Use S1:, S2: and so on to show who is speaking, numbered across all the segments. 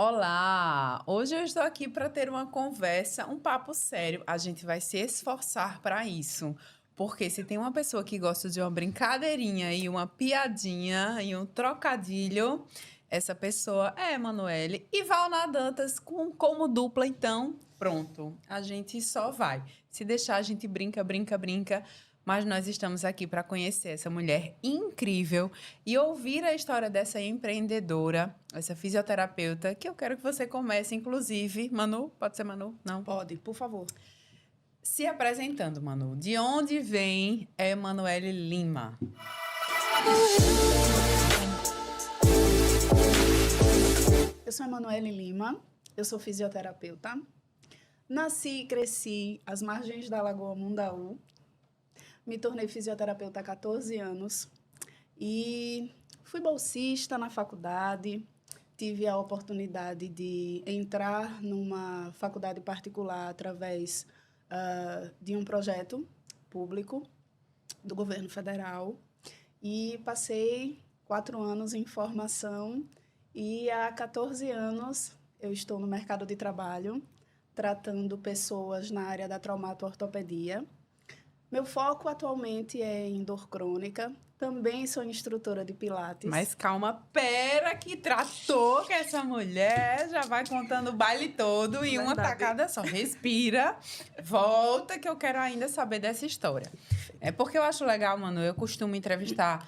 S1: Olá! Hoje eu estou aqui para ter uma conversa, um papo sério. A gente vai se esforçar para isso. Porque se tem uma pessoa que gosta de uma brincadeirinha e uma piadinha e um trocadilho, essa pessoa é a Emanuele e Valna Dantas como dupla, então pronto. A gente só vai. Se deixar, a gente brinca, brinca, brinca. Mas nós estamos aqui para conhecer essa mulher incrível e ouvir a história dessa empreendedora, essa fisioterapeuta, que eu quero que você comece, inclusive. Manu, pode ser Manu? Não?
S2: Pode, por favor.
S1: Se apresentando, Manu. De onde vem Emanuele Lima?
S2: Eu sou Emanuele Lima, eu sou fisioterapeuta. Nasci e cresci às margens da Lagoa Mundaú. Me tornei fisioterapeuta há 14 anos e fui bolsista na faculdade. Tive a oportunidade de entrar numa faculdade particular através de um projeto público do governo federal e passei 4 anos em formação e há 14 anos eu estou no mercado de trabalho tratando pessoas na área da traumato-ortopedia. Meu foco atualmente é em dor crônica. Também sou instrutora de pilates.
S1: Mas calma, pera que tratou que essa mulher já vai contando o baile todo em uma tacada só. Respira, volta que eu quero ainda saber dessa história. É porque eu acho legal, mano, eu costumo entrevistar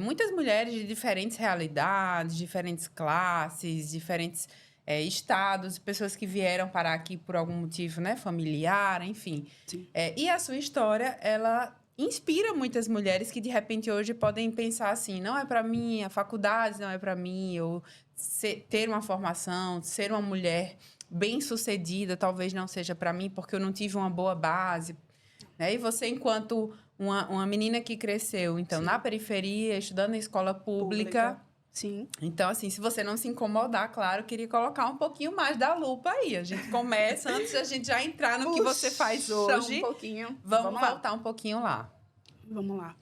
S1: muitas mulheres de diferentes realidades, diferentes classes, diferentes estados, pessoas que vieram parar aqui por algum motivo, né, familiar, enfim. E a sua história, ela inspira muitas mulheres que, de repente, hoje podem pensar assim, não é para mim, a faculdade não é para mim, ou ter uma formação, ser uma mulher bem-sucedida talvez não seja para mim, porque eu não tive uma boa base, né? E você, enquanto uma menina que cresceu, então, na periferia, estudando em escola pública.
S2: Sim.
S1: Então, assim, se você não se incomodar, claro, eu queria colocar um pouquinho mais da lupa aí. A gente começa, antes da gente já entrar no que você faz hoje.
S2: Um pouquinho.
S1: Vamos voltar um pouquinho lá.
S2: Vamos lá.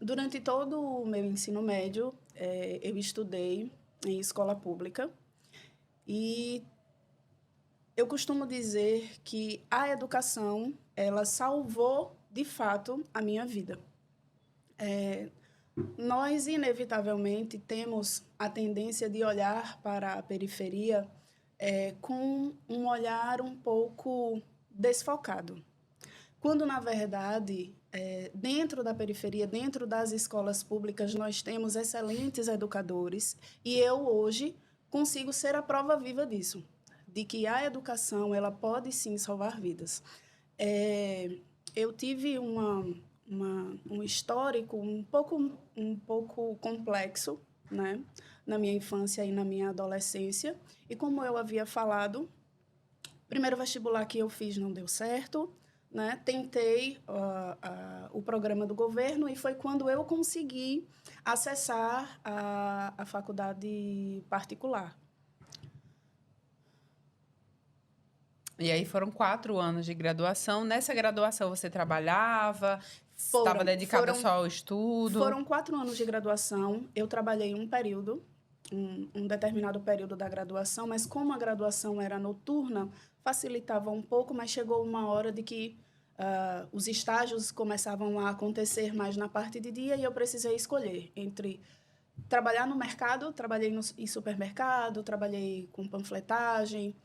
S2: Durante todo o meu ensino médio, eu estudei em escola pública e eu costumo dizer que a educação, ela salvou, de fato, a minha vida. Nós, inevitavelmente, temos a tendência de olhar para a periferia com um olhar um pouco desfocado. Quando, na verdade, dentro da periferia, dentro das escolas públicas, nós temos excelentes educadores e eu, hoje, consigo ser a prova viva disso, de que a educação ela pode, sim, salvar vidas. Eu tive um histórico um pouco complexo, né, na minha infância e na minha adolescência. E como eu havia falado, o primeiro vestibular que eu fiz não deu certo, né? Tentei o programa do governo e foi quando eu consegui acessar a faculdade particular.
S1: E aí foram 4 anos de graduação. Nessa graduação você trabalhava? Estava dedicada só ao estudo?
S2: Foram 4 anos de graduação. Eu trabalhei um período, um determinado período da graduação, mas como a graduação era noturna, facilitava um pouco, mas chegou uma hora de que os estágios começavam a acontecer mais na parte de dia e eu precisei escolher entre trabalhar no mercado, trabalhei em supermercado, trabalhei com panfletagem,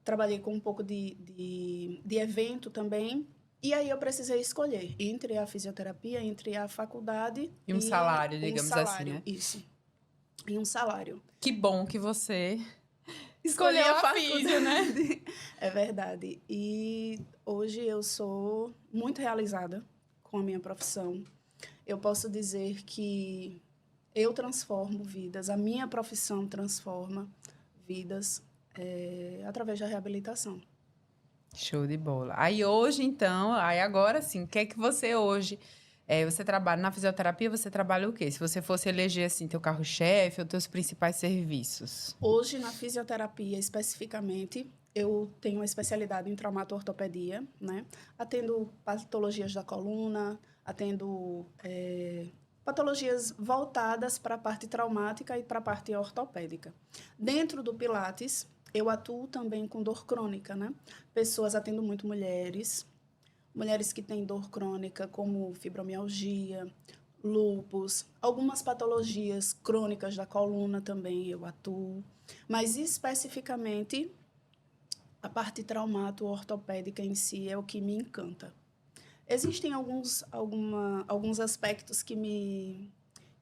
S2: trabalhei com um pouco de evento também. E aí eu precisei escolher entre a fisioterapia, entre a faculdade
S1: e um salário, digamos assim, né?
S2: Isso. E um salário.
S1: Que bom que você escolheu a fisio, né?
S2: É verdade. E hoje eu sou muito realizada com a minha profissão. Eu posso dizer que eu transformo vidas, a minha profissão transforma vidas através da reabilitação.
S1: Show de bola. Aí hoje, então, agora sim, o que é que você hoje... você trabalha na fisioterapia, você trabalha o quê? Se você fosse eleger, assim, teu carro-chefe ou teus principais serviços.
S2: Hoje, na fisioterapia, especificamente, eu tenho uma especialidade em traumato-ortopedia, né? Atendo patologias da coluna, atendo patologias voltadas para a parte traumática e para a parte ortopédica. Dentro do Pilates, eu atuo também com dor crônica, né? Atendo muito mulheres que têm dor crônica, como fibromialgia, lúpus, algumas patologias crônicas da coluna também eu atuo, mas especificamente a parte traumato-ortopédica em si é o que me encanta. Existem alguns aspectos que me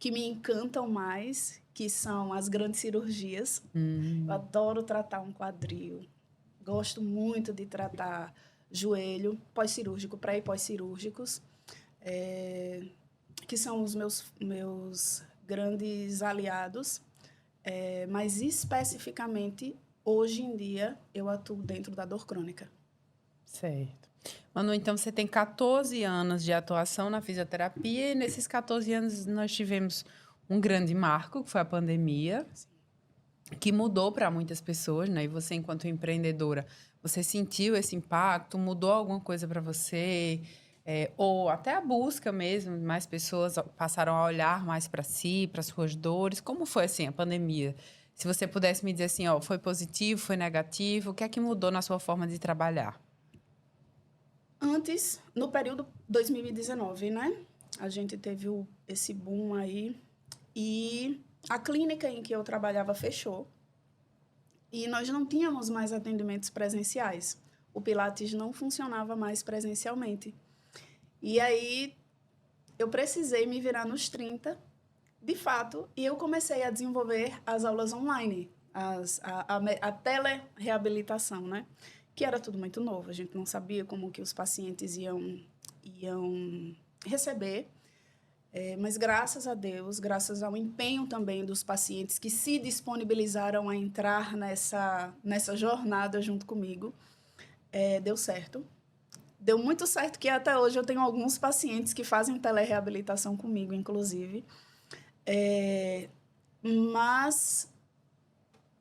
S2: encantam mais, que são as grandes cirurgias. Eu adoro tratar um quadril, gosto muito de tratar joelho, pós-cirúrgico, pré e pós-cirúrgicos, que são os meus grandes aliados, mas especificamente, hoje em dia, eu atuo dentro da dor crônica.
S1: Certo. Manu, então você tem 14 anos de atuação na fisioterapia e nesses 14 anos nós tivemos um grande marco, que foi a pandemia, que mudou para muitas pessoas, né? E você, enquanto empreendedora, você sentiu esse impacto? Mudou alguma coisa para você? Ou até a busca mesmo, mais pessoas passaram a olhar mais para si, para suas dores. Como foi, assim, a pandemia? Se você pudesse me dizer assim, ó, foi positivo, foi negativo? O que é que mudou na sua forma de trabalhar?
S2: Antes, no período 2019, né? A gente teve esse boom aí e a clínica em que eu trabalhava fechou e nós não tínhamos mais atendimentos presenciais. O Pilates não funcionava mais presencialmente. E aí eu precisei me virar nos 30, de fato, e eu comecei a desenvolver as aulas online, a telereabilitação, né? Que era tudo muito novo, a gente não sabia como que os pacientes iam receber, mas graças a Deus, graças ao empenho também dos pacientes que se disponibilizaram a entrar nessa jornada junto comigo, deu certo. Deu muito certo que até hoje eu tenho alguns pacientes que fazem telereabilitação comigo, inclusive, mas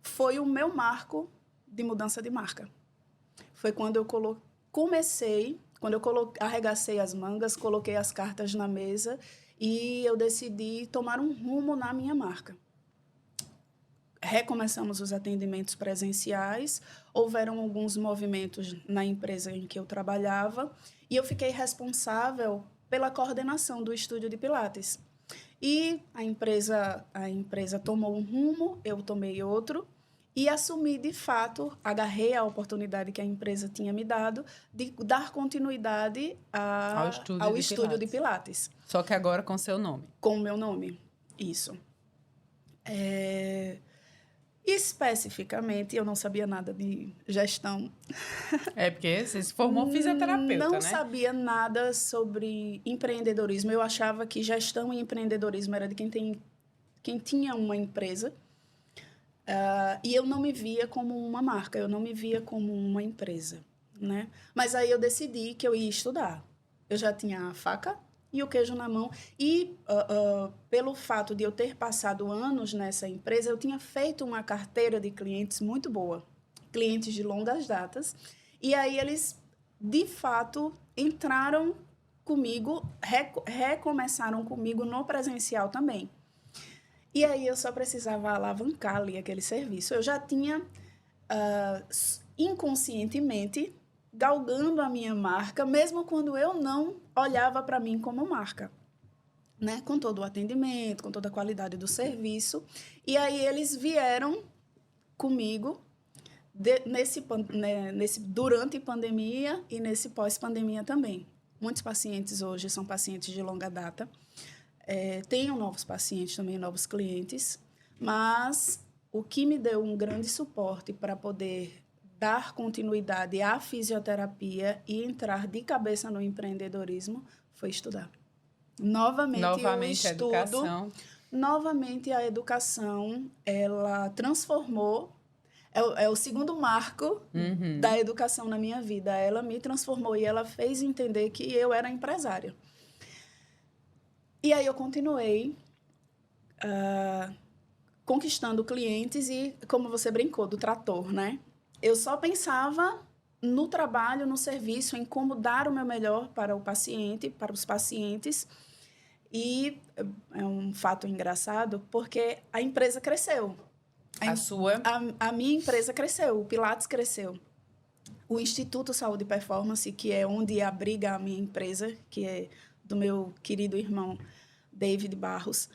S2: foi o meu marco de mudança de marca. Foi quando eu arregacei as mangas, coloquei as cartas na mesa e eu decidi tomar um rumo na minha marca. Recomeçamos os atendimentos presenciais, houveram alguns movimentos na empresa em que eu trabalhava e eu fiquei responsável pela coordenação do estúdio de Pilates. E a empresa tomou um rumo, eu tomei outro, e assumi, de fato, agarrei a oportunidade que a empresa tinha me dado de dar continuidade ao estúdio de Pilates.
S1: Só que agora com seu nome.
S2: Com o meu nome, isso. Especificamente, eu não sabia nada de gestão.
S1: Porque você se formou fisioterapeuta,
S2: não
S1: né?
S2: Não sabia nada sobre empreendedorismo. Eu achava que gestão e empreendedorismo era de quem tinha uma empresa. E eu não me via como uma marca, eu não me via como uma empresa, né? Mas aí eu decidi que eu ia estudar. Eu já tinha a faca e o queijo na mão. E pelo fato de eu ter passado anos nessa empresa, eu tinha feito uma carteira de clientes muito boa. Clientes de longas datas. E aí eles, de fato, entraram comigo, recomeçaram comigo no presencial também. E aí eu só precisava alavancar ali aquele serviço. Eu já tinha, inconscientemente, galgando a minha marca, mesmo quando eu não olhava para mim como marca, né? Com todo o atendimento, com toda a qualidade do serviço. E aí eles vieram comigo durante a pandemia e nesse pós-pandemia também. Muitos pacientes hoje são pacientes de longa data. Tenho novos pacientes também, novos clientes, mas o que me deu um grande suporte para poder dar continuidade à fisioterapia e entrar de cabeça no empreendedorismo foi estudar. Novamente o estudo,
S1: a educação.
S2: Novamente a educação, ela transformou, é o segundo marco da educação na minha vida. Ela me transformou e ela fez entender que eu era empresária. E aí eu continuei conquistando clientes e, como você brincou, do trator, né? Eu só pensava no trabalho, no serviço, em como dar o meu melhor para o paciente, para os pacientes. E é um fato engraçado, porque a empresa cresceu. A minha empresa cresceu, o Pilates cresceu. O Instituto Saúde e Performance, que é onde abriga a minha empresa, que é do meu querido irmão David Barros,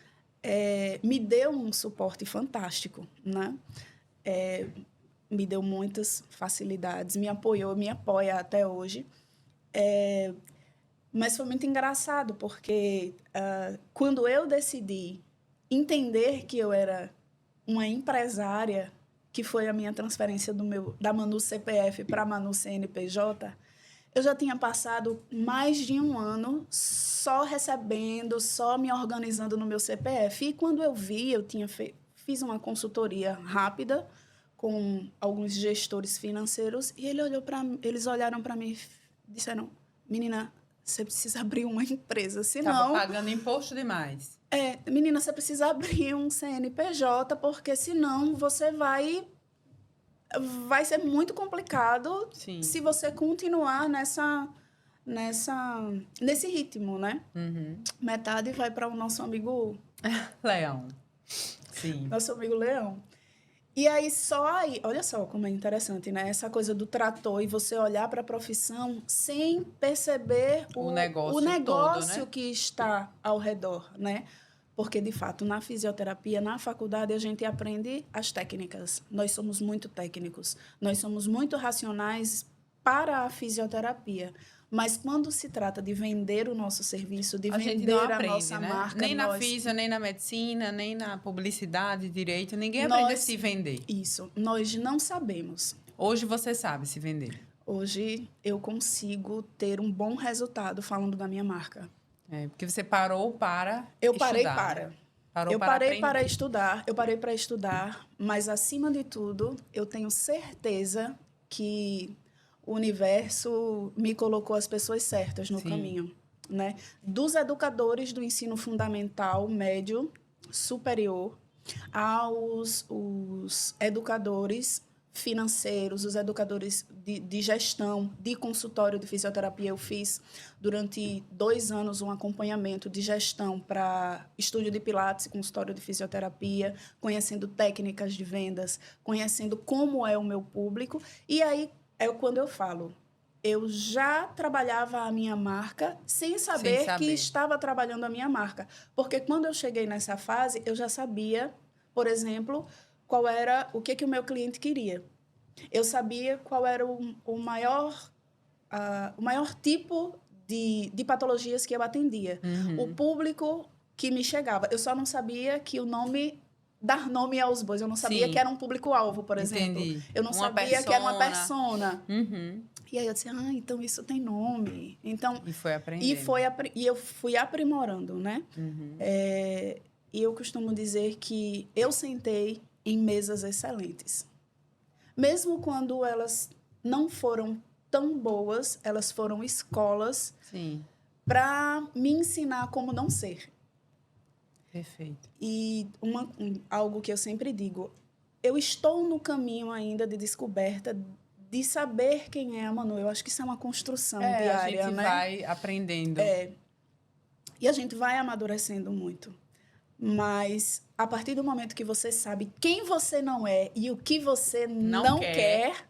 S2: me deu um suporte fantástico, né? Me deu muitas facilidades, me apoiou, me apoia até hoje. Mas foi muito engraçado, porque quando eu decidi entender que eu era uma empresária, que foi a minha transferência da Manu CPF para a Manu CNPJ, eu já tinha passado mais de um ano só recebendo, só me organizando no meu CPF. E quando eu vi, fiz uma consultoria rápida com alguns gestores financeiros e eles olharam para mim e disseram: menina, você precisa abrir uma empresa, senão...
S1: Estava pagando imposto demais.
S2: Menina, você precisa abrir um CNPJ, porque senão você vai ser muito complicado.
S1: Sim.
S2: Se você continuar nesse ritmo, né?
S1: Uhum.
S2: Metade vai para o nosso amigo...
S1: Leão. Sim.
S2: Nosso amigo Leão. E aí, olha só como é interessante, né? Essa coisa do trator e você olhar para a profissão sem perceber o negócio
S1: todo, né?
S2: que está ao redor, né? Porque, de fato, na fisioterapia, na faculdade, a gente aprende as técnicas. Nós somos muito técnicos. Nós somos muito racionais para a fisioterapia. Mas quando se trata de vender o nosso serviço, de vender a nossa marca...
S1: Nem na física, nem na medicina, nem na publicidade, direito. Ninguém aprende a se vender.
S2: Isso. Nós não sabemos.
S1: Hoje você sabe se vender.
S2: Hoje eu consigo ter um bom resultado falando da minha marca.
S1: Porque você parou para
S2: Eu
S1: estudar.
S2: Eu parei para estudar, mas, acima de tudo, eu tenho certeza que o universo me colocou as pessoas certas no caminho, né? Dos educadores do ensino fundamental, médio, superior, aos os educadores financeiros, os educadores de gestão, de consultório de fisioterapia. Eu fiz, durante 2 anos, um acompanhamento de gestão para estúdio de Pilates e consultório de fisioterapia, conhecendo técnicas de vendas, conhecendo como é o meu público. E aí, quando eu falo, eu já trabalhava a minha marca sem saber que estava trabalhando a minha marca. Porque quando eu cheguei nessa fase, eu já sabia, por exemplo, qual era o que o meu cliente queria. Eu sabia qual era o maior tipo de patologias que eu atendia.
S1: Uhum.
S2: O público que me chegava. Eu só não sabia que dar nome aos bois. Eu não sabia que era um público-alvo, por exemplo.
S1: Entendi.
S2: Eu não sabia que era uma persona.
S1: Uhum.
S2: E aí eu disse, então isso tem nome. Então,
S1: e foi aprendendo.
S2: E eu fui aprimorando, né?
S1: Uhum.
S2: E eu costumo dizer que eu sentei em mesas excelentes. Mesmo quando elas não foram tão boas, elas foram escolas para me ensinar como não ser.
S1: Perfeito.
S2: E algo que eu sempre digo, eu estou no caminho ainda de descoberta de saber quem é a Manu. Eu acho que isso é uma construção diária,
S1: a gente vai aprendendo.
S2: E a gente vai amadurecendo muito. Mas, a partir do momento que você sabe quem você não é e o que você não quer,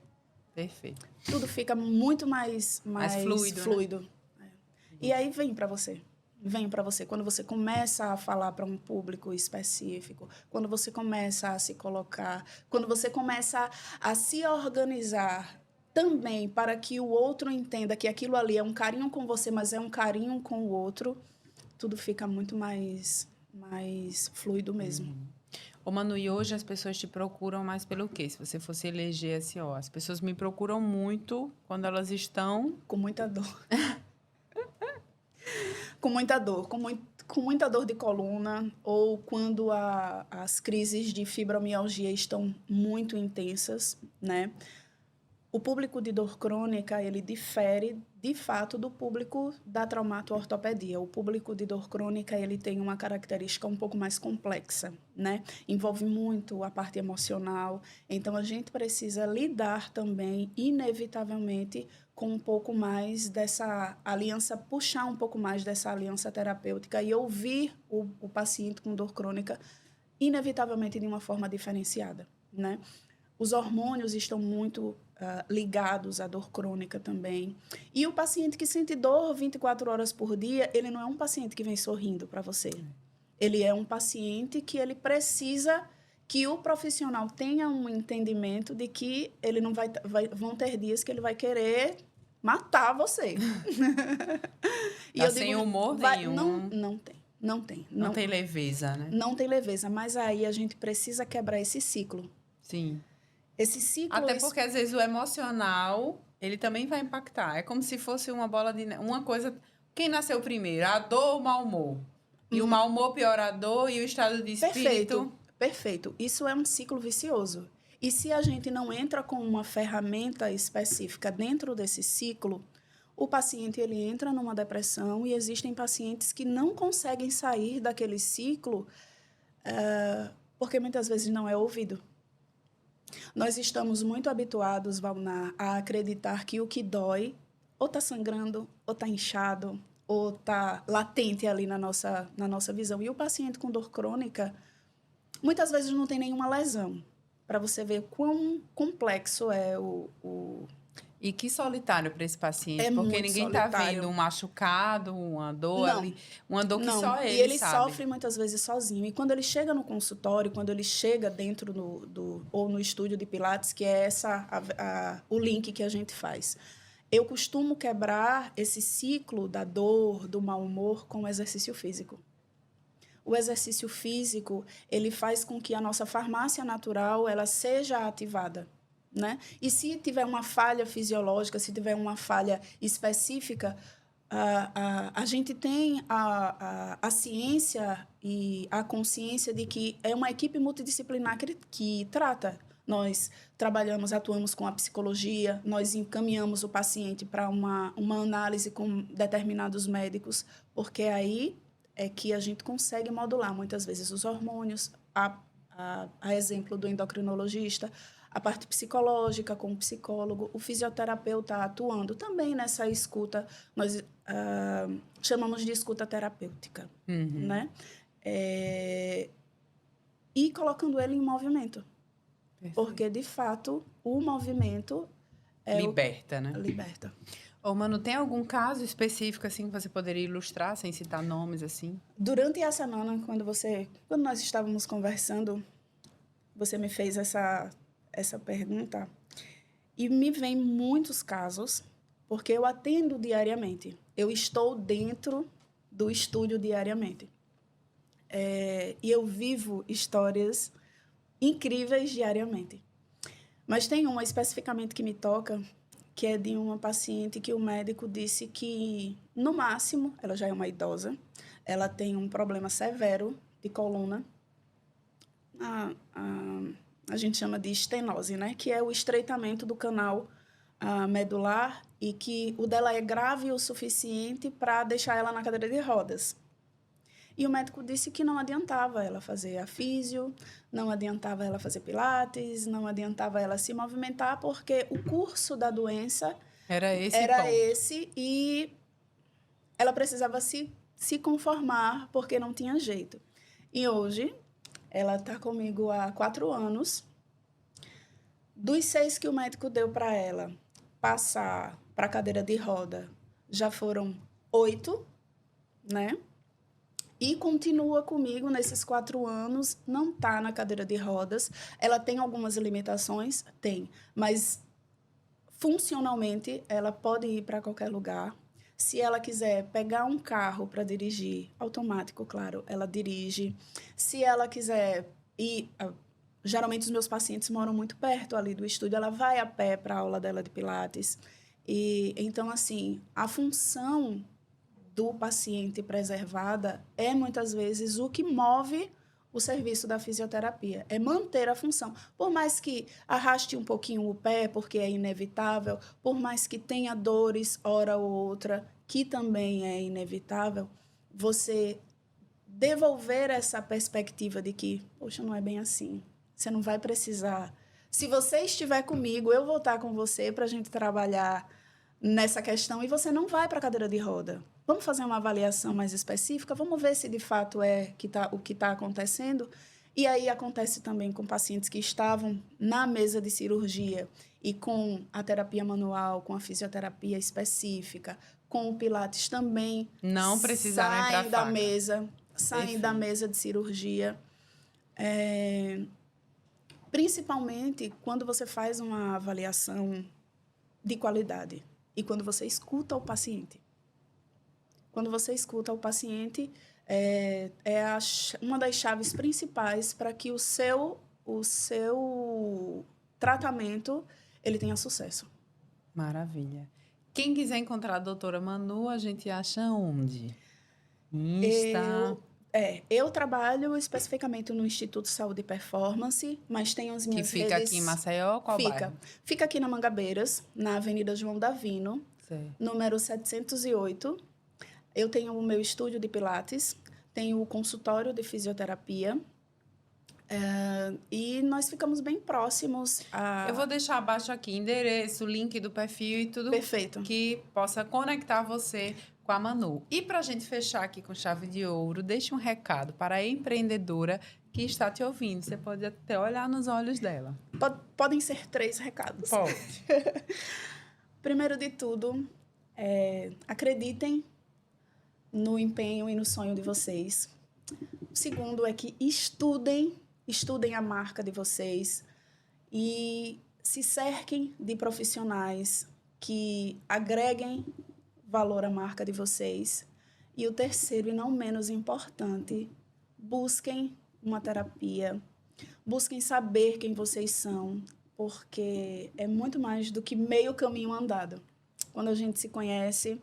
S1: perfeito.
S2: Tudo fica muito mais fluido.
S1: Né?
S2: E aí vem para você. Vem para você. Quando você começa a falar para um público específico, quando você começa a se colocar, quando você começa a se organizar também para que o outro entenda que aquilo ali é um carinho com você, mas é um carinho com o outro, tudo fica muito mais fluido mesmo.
S1: Ô, Manu, e hoje as pessoas te procuram mais pelo quê? Se você fosse eleger assim, as pessoas me procuram muito quando elas estão...
S2: Com muita dor. Com muita dor de coluna, ou quando as crises de fibromialgia estão muito intensas, né? O público de dor crônica, ele difere, de fato, do público da traumato-ortopedia. O público de dor crônica, ele tem uma característica um pouco mais complexa, né? Envolve muito a parte emocional. Então, a gente precisa lidar também, inevitavelmente, com um pouco mais dessa aliança, puxar um pouco mais dessa aliança terapêutica e ouvir o paciente com dor crônica, inevitavelmente, de uma forma diferenciada, né? Os hormônios estão muito ligados à dor crônica também. E o paciente que sente dor 24 horas por dia, ele não é um paciente que vem sorrindo para você. Ele é um paciente que ele precisa que o profissional tenha um entendimento de que ele não vão ter dias que ele vai querer matar você.
S1: E tá sem humor nenhum.
S2: Não tem.
S1: Não tem leveza, né?
S2: Não tem leveza, mas aí a gente precisa quebrar esse ciclo.
S1: Sim.
S2: Esse ciclo...
S1: Até porque, às vezes, o emocional, ele também vai impactar. É como se fosse uma bola de... Uma coisa... Quem nasceu primeiro? A dor ou o mau humor? E o mau humor piora a dor e o estado de espírito...
S2: Perfeito. Isso é um ciclo vicioso. E se a gente não entra com uma ferramenta específica dentro desse ciclo, o paciente ele entra numa depressão e existem pacientes que não conseguem sair daquele ciclo porque muitas vezes não é ouvido. Nós estamos muito habituados, Valnar, a acreditar que o que dói ou está sangrando, ou está inchado, ou está latente ali na nossa visão. E o paciente com dor crônica, muitas vezes não tem nenhuma lesão, para você ver quão complexo é
S1: E que solitário para esse paciente,
S2: é
S1: porque ninguém está vendo um machucado, uma dor ali, uma dor que só ele sabe.
S2: E ele sofre muitas vezes sozinho. E quando ele chega no consultório, quando ele chega dentro ou no estúdio de Pilates, que é o link que a gente faz, eu costumo quebrar esse ciclo da dor, do mau humor, com o exercício físico. O exercício físico, ele faz com que a nossa farmácia natural ela seja ativada. Né? E se tiver uma falha fisiológica, se tiver uma falha específica, a gente tem a ciência e a consciência de que é uma equipe multidisciplinar que trata. Nós atuamos com a psicologia, nós encaminhamos o paciente para uma análise com determinados médicos, porque aí é que a gente consegue modular muitas vezes os hormônios, a exemplo do endocrinologista, a parte psicológica com o psicólogo, o fisioterapeuta atuando também nessa escuta, nós chamamos de escuta terapêutica, né? E colocando ele em movimento. Perfeito. Porque, de fato, o movimento...
S1: liberta, né?
S2: Liberta.
S1: Ô, Manu, tem algum caso específico, assim, que você poderia ilustrar, sem citar nomes, assim?
S2: Durante a semana, quando nós estávamos conversando, você me fez essa pergunta, e me vem muitos casos, porque eu atendo diariamente. Eu estou dentro do estúdio diariamente. E eu vivo histórias incríveis diariamente. Mas tem uma especificamente que me toca, que é de uma paciente que o médico disse que, no máximo, ela já é uma idosa, ela tem um problema severo de coluna, a gente chama de estenose, né? Que é o estreitamento do canal medular e que o dela é grave o suficiente para deixar ela na cadeira de rodas. E o médico disse que não adiantava ela fazer a físio, não adiantava ela fazer pilates, não adiantava ela se movimentar, porque o curso da doença
S1: era esse
S2: e ela precisava se conformar porque não tinha jeito. E hoje... ela está comigo há 4 anos. Dos 6 que o médico deu para ela passar para a cadeira de roda, já foram 8, né? E continua comigo nesses 4 anos, não está na cadeira de rodas. Ela tem algumas limitações? Tem. Mas, funcionalmente, ela pode ir para qualquer lugar. Se ela quiser pegar um carro para dirigir, automático, claro, ela dirige. Se ela quiser ir... Geralmente, os meus pacientes moram muito perto ali do estúdio. Ela vai a pé para a aula dela de Pilates. E, então, assim, a função do paciente preservada é, muitas vezes, o que move o serviço da fisioterapia, é manter a função. Por mais que arraste um pouquinho o pé, porque é inevitável, por mais que tenha dores, hora ou outra, que também é inevitável, você devolver essa perspectiva de que, poxa, não é bem assim. Você não vai precisar. Se você estiver comigo, eu vou estar com você para a gente trabalhar nessa questão e você não vai para a cadeira de roda. Vamos fazer uma avaliação mais específica, vamos ver se de fato é o que está acontecendo. E aí acontece também com pacientes que estavam na mesa de cirurgia e com a terapia manual, com a fisioterapia específica, com o Pilates também.
S1: Não precisaram entrar
S2: da
S1: faca.
S2: mesa, saem da mesa de cirurgia. Principalmente quando você faz uma avaliação de qualidade e quando você escuta o paciente. Quando você escuta o paciente, uma das chaves principais para que o seu tratamento ele tenha sucesso.
S1: Maravilha. Quem quiser encontrar a doutora Manu, a gente acha onde? Insta.
S2: Eu trabalho especificamente no Instituto Saúde e Performance, mas tenho as minhas
S1: redes... Que fica
S2: redes...
S1: aqui em Maceió, qual bairro?
S2: Fica aqui na Mangabeiras, na Avenida João Davino, número 708. Eu tenho o meu estúdio de Pilates, tenho o consultório de fisioterapia, e nós ficamos bem próximos a...
S1: Eu vou deixar abaixo aqui endereço, link do perfil e tudo.
S2: Perfeito.
S1: Que possa conectar você com a Manu. E para a gente fechar aqui com chave de ouro, deixe um recado para a empreendedora que está te ouvindo. Você pode até olhar nos olhos dela.
S2: Podem ser 3 recados.
S1: Pode.
S2: Primeiro de tudo, acreditem no empenho e no sonho de vocês. O segundo é que estudem a marca de vocês e se cerquem de profissionais que agreguem valor à marca de vocês. E o terceiro, e não menos importante, busquem uma terapia, busquem saber quem vocês são, porque é muito mais do que meio caminho andado. Quando a gente se conhece,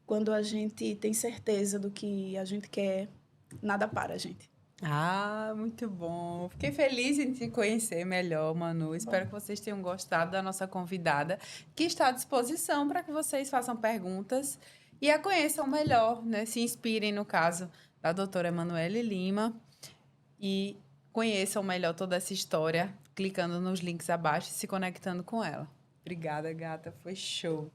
S2: quando a gente tem certeza do que a gente quer, nada para a gente.
S1: Ah, muito bom. Fiquei feliz em te conhecer melhor, Manu. Espero que vocês tenham gostado da nossa convidada, que está à disposição para que vocês façam perguntas e a conheçam melhor, né? Se inspirem no caso da doutora Emanuele Lima e conheçam melhor toda essa história, clicando nos links abaixo e se conectando com ela. Obrigada, gata. Foi show.